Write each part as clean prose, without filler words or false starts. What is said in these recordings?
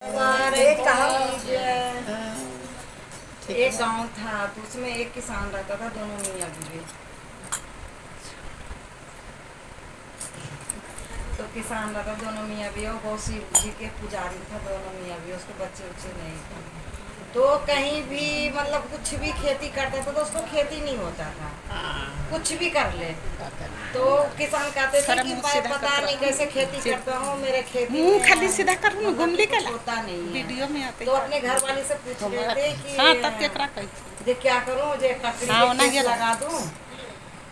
एक गांव था तो उसमें एक किसान रहता था, दोनों मियाँ बीवी। तो किसान रहता दोनों मियाँ बीवी, वो शिव जी के पुजारी था दोनों मियाँ बीवी। उसके बच्चे उच्चे नहीं थे, तो कहीं भी मतलब कुछ भी खेती करते थे तो उसको खेती नहीं होता था, कुछ भी कर ले। तो किसान कहते थे कि मैं पता नहीं कैसे खेती करता हूँ, मेरे खेती में खाली सीधा कर मतलब कि कुछ होता नहीं है। वीडियो में आते तो अपने घर वाले से पूछ रहे थे कि हाँ तब केकरा कही जे क्या करूँ, जे ककड़ी हाँ, के खेत लगा दूँ।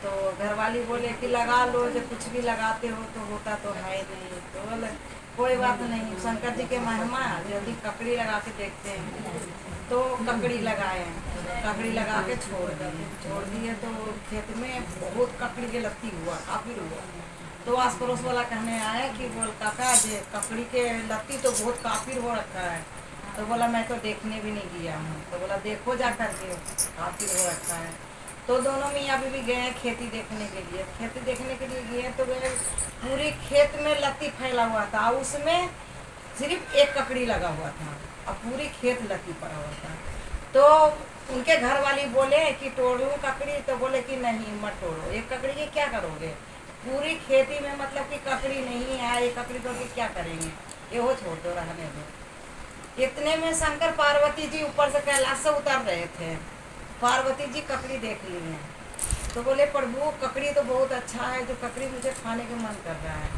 तो घरवाली बोले कि लगा लो, जो कुछ भी लगाते हो तो होता तो है नहीं। तो बोले कोई बात नहीं, शंकर जी के महिमा, यदि ककड़ी लगा के देखते हैं। तो ककड़ी लगाए, ककड़ी लगा के छोड़ दिए तो खेत में बहुत ककड़ी के लत्ती हुआ, काफी हुआ। तो आस पड़ोस वाला कहने आया कि बोल काका जे ककड़ी के लत्ती तो बहुत काफिर हो रखा है। तो बोला मैं तो देखने भी नहीं गया हूँ। तो बोला देखो जा करके, काफिर हो रखा है। तो दोनों मियाँ बीवी गए खेती देखने के लिए। खेती देखने के लिए गए तो गए, पूरी खेत में लत्ती फैला हुआ था, उसमें सिर्फ एक ककड़ी लगा हुआ था और पूरी खेत लत्ती पड़ा हुआ था। तो उनके घर वाली बोले कि तोड़ूं ककड़ी, तो बोले कि नहीं मत तोड़ो, एक ककड़ी के क्या करोगे, पूरी खेती में मतलब कि ककड़ी नहीं है, एक ककड़ी तोड़ के क्या करेंगे, ये वो छोड़ दो, रहने दो। इतने में शंकर पार्वती जी ऊपर से कैलाश से उतर रहे थे। पार्वती जी ककड़ी देख ली हैं तो बोले प्रभु ककड़ी तो बहुत अच्छा है, जो ककड़ी मुझे खाने का मन कर रहा है।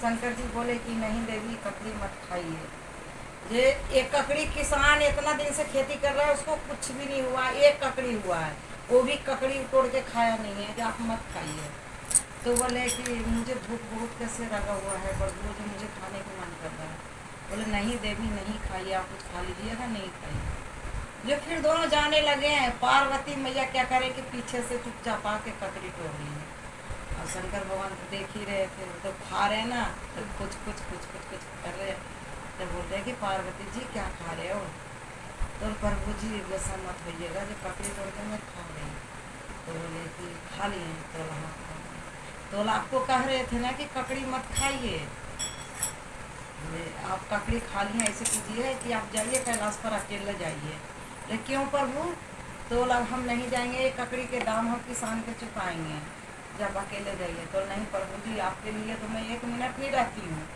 शंकर जी बोले कि नहीं देवी, ककड़ी मत खाइए। ये एक ककड़ी, किसान इतना दिन से खेती कर रहा है, उसको कुछ भी नहीं हुआ, एक ककड़ी हुआ है, वो भी ककड़ी तोड़ के खाया नहीं है, कि आप मत खाइए। तो बोले कि मुझे भूख बहुत कैसे लगा हुआ है प्रभु जी, मुझे खाने का मन कर रहा है। बोले नहीं देवी नहीं खाइए, आप कुछ खा लीजिएगा, नहीं खाइए। जो फिर दोनों जाने लगे हैं, पार्वती मैया क्या करे कि पीछे से चुपचाप आके ककड़ी तोड़ ली है। और शंकर भगवान तो देख ही रहे थे, तो खा रहे ना, तो कुछ कर रहे। तो बोलते हैं कि पार्वती जी क्या खा रहे हो। तो प्रभु जी वैसा मत होइएगा, जो ककड़ी तोड़ के मैं खा रही। तो बोले कि खा लिए। तो वहाँ तो आपको कह रहे थे ना कि ककड़ी मत खाइए, आप ककड़ी खा लिए, ऐसे कीजिए कि आप जाइए कैलाश पर अकेले जाइए। लेकिन क्यों प्रभु, तो हम नहीं जाएंगे, ये ककड़ी के दाम हम किसान के चुकाएंगे, जब अकेले जाइए। तो नहीं प्रभु जी, आपके लिए तो मैं 1 मिनट नहीं रहती हूँ,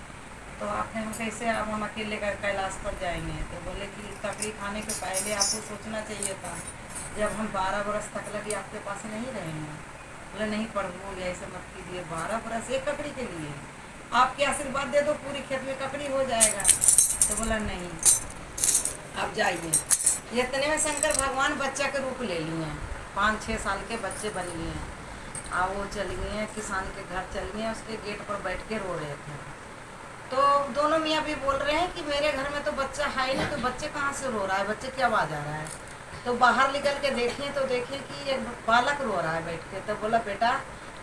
तो आपने हम कैसे, अब हम अकेले कैलाश पर जाएंगे। तो बोले कि ककड़ी खाने के पहले आपको सोचना चाहिए था, जब हम 12 बरस तक लगी आपके पास नहीं रहेंगे। बोले नहीं प्रभु ऐसे मत कीजिए, 12 बरस एक ककड़ी के लिए, आपके आशीर्वाद दे दो पूरी खेत में ककड़ी हो जाएगा। तो बोला नहीं, आप जाइए। इतने में शंकर भगवान बच्चा के रूप ले लिए हैं, 5-6 साल के बच्चे बन लिए हैं। वो चली गई हैं किसान के घर, चली गई, उसके गेट पर बैठ के रो रहे थे। तो दोनों मियाँ भी बोल रहे हैं कि मेरे घर में तो बच्चा है ही नहीं, तो बच्चे कहाँ से रो रहा है, बच्चे की आवाज़ आ रहा है। तो बाहर निकल के देखें तो देखें कि एक बालक रो रहा है बैठ के। तो बोला बेटा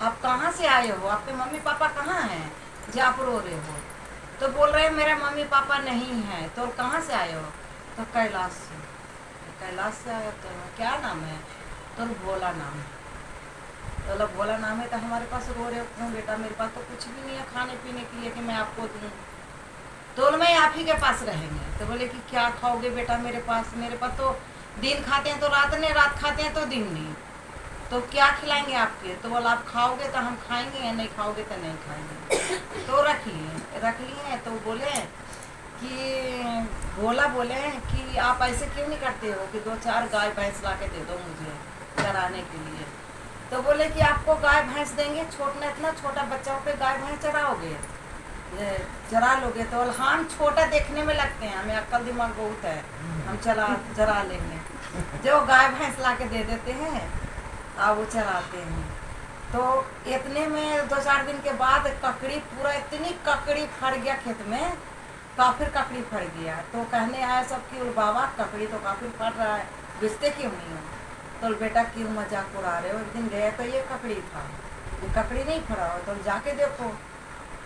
आप कहाँ से आए हो, आपके मम्मी पापा कहाँ हैं जो आप रो रहे हो। तो बोल रहे हैं मेरा मम्मी पापा नहीं है। तो कहाँ से आए हो, तो कैलाश से। कैलाश से आया, तो क्या नाम है, तो भोला नाम है। तो भोला नाम है, तो हमारे पास रो रहे हो बेटा, मेरे पास तो कुछ भी नहीं है खाने पीने के लिए कि मैं आपको दूँ। तो मैं आप ही के पास रहेंगे। तो बोले कि क्या खाओगे बेटा मेरे पास तो दिन खाते हैं तो रात नहीं, रात खाते हैं तो दिन नहीं, तो क्या खिलाएंगे आपके। तो बोला आप खाओगे तो हम खाएंगे, या नहीं खाओगे तो नहीं खाएंगे। तो रख लिए। तो बोले कि भोला बोले कि आप ऐसे क्यों नहीं करते हो कि 2-4 गाय भैंस ला के दे दो मुझे चराने के लिए। तो बोले कि आपको गाय भैंस देंगे, इतना छोटा बच्चा पे गाय भैंस चराओगे, चरा लोगे। तो हाँ छोटा देखने में लगते हैं, हमें अक्ल दिमाग बहुत है, हम चरा लेंगे। जो गाय भैंस ला के दे देते हैं और वो चराते हैं। तो इतने में 2-4 दिन के बाद ककड़ी पूरा, इतनी ककड़ी फट गया खेत में, काफिर ककड़ी फट गया। तो कहने आया सब कि बाबा ककड़ी तो काफिर फट रहा है, बेचते क्यों नहीं हो। तो बेटा क्यों मजाक उड़ा रहे हो, एक दिन गया तो ये ककड़ी था, ये ककड़ी नहीं फड़ा हो, तो जाके देखो।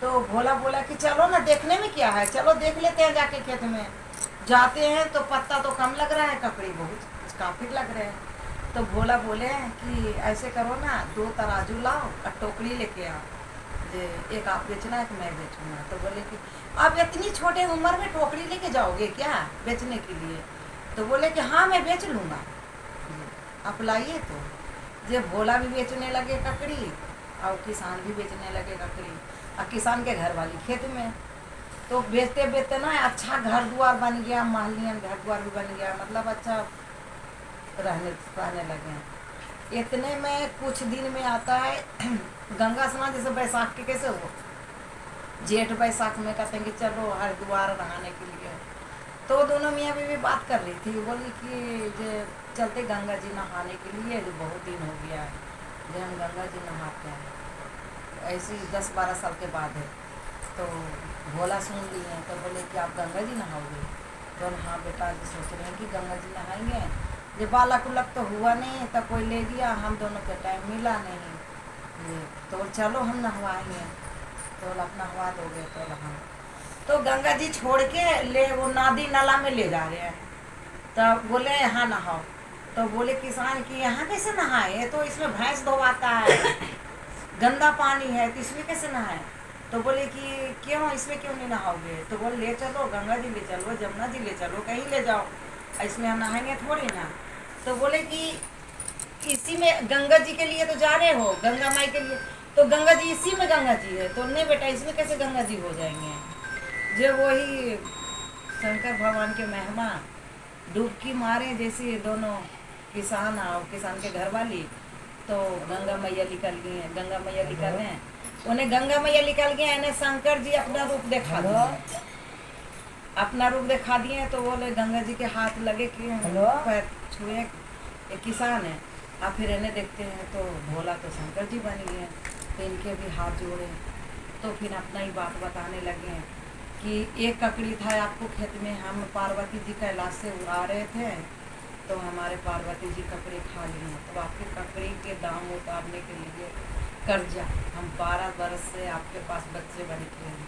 तो भोला बोला कि चलो ना, देखने में क्या है, चलो देख लेते हैं जाके खेत में। जाते हैं तो पत्ता तो कम लग रहा है, ककड़ी बहुत काफी लग रहे हैं। तो भोला बोले कि ऐसे करो ना, 2 तराजू लाओ और टोकरी लेके आओ, एक आप बेचना है कि मैं बेचूंगा। तो बोले कि आप इतनी छोटे उम्र में टोकरी लेके जाओगे क्या बेचने के लिए? तो बोले कि हाँ मैं बेच लूँगा, आप लाइए। तो जब भोला भी बेचने लगे ककड़ी और किसान भी बेचने लगे ककड़ी, और किसान के घर वाली खेत में। तो बेचते बेचते ना अच्छा घर द्वार बन गया, महलियन घर द्वार भी बन गया, मतलब अच्छा रहने लगे। इतने में कुछ दिन में आता है गंगा स्नान, जैसे बैसाख के कैसे हो, जेठ बैसाख में कहते हैं कि चलो हरिद्वार नहाने के लिए। तो दोनों मियाँ बीवी बात कर रही थी, बोली कि जो चलते गंगा जी नहाने के लिए, जो बहुत दिन हो गया है जो हम गंगा जी नहाते हैं, ऐसे ही 10-12 साल के बाद है। तो भोला सुन लिए, तो बोले कि आप गंगा जी नहाओगे? तो हाँ बेटा जी सोच रहे हैं कि गंगा जी नहाएंगे। जब बालक उलक तो हुआ नहीं, तो कोई ले गया, हम दोनों के टाइम मिला नहीं, तो चलो हम नहवाएंगे। तो अपना नहवा दोगे? तो हम तो गंगा जी छोड़ के ले वो नदी नाला में ले जा रहे हैं। तो बोले यहाँ नहाओ। तो बोले किसान कि यहाँ कैसे नहाए, तो इसमें भैंस धोवाता है, गंदा पानी है, तो इसमें कैसे नहाए? तो बोले कि क्यों, इसमें क्यों नहीं नहाओगे? तो बोले ले चलो, गंगा जी ले चलो, जमुना जी ले चलो, कहीं ले जाओ, इसमें हम नहाएंगे थोड़ी ना। तो बोले कि इसी में गंगा जी के लिए तो जा रहे हो, गंगा माई के लिए, तो गंगा जी इसी में गंगा जी है। तो नहीं बेटा, इसमें कैसे गंगा जी हो जाएंगे? जो वही शंकर भगवान के महिमा डुबकी मारे जैसे दोनों किसान और किसान के घर वाली, तो गंगा मैया निकल गई हैं। गंगा मैया निकल गए, उन्हें गंगा मैया निकल गए, इन्हें शंकर जी अपना रूप दिखा दिए, अपना रूप दिखा दिए। तो बोले गंगा जी के हाथ लगे कि पैर छुए, एक किसान है। और फिर इन्हें देखते हैं तो भोला तो शंकर जी बन गए, तो इनके भी हाथ जोड़े। तो फिर अपना ही बात बताने लगे कि एक ककड़ी था आपको खेत में, हम पार्वती जी कैलाश से उड़ा रहे थे, तो हमारे पार्वती जी ककड़ी खा लिए, तो आपके ककड़ी के दाम उतारने के लिए कर्जा, हम 12 बरस से आपके पास बच्चे बन के हैं।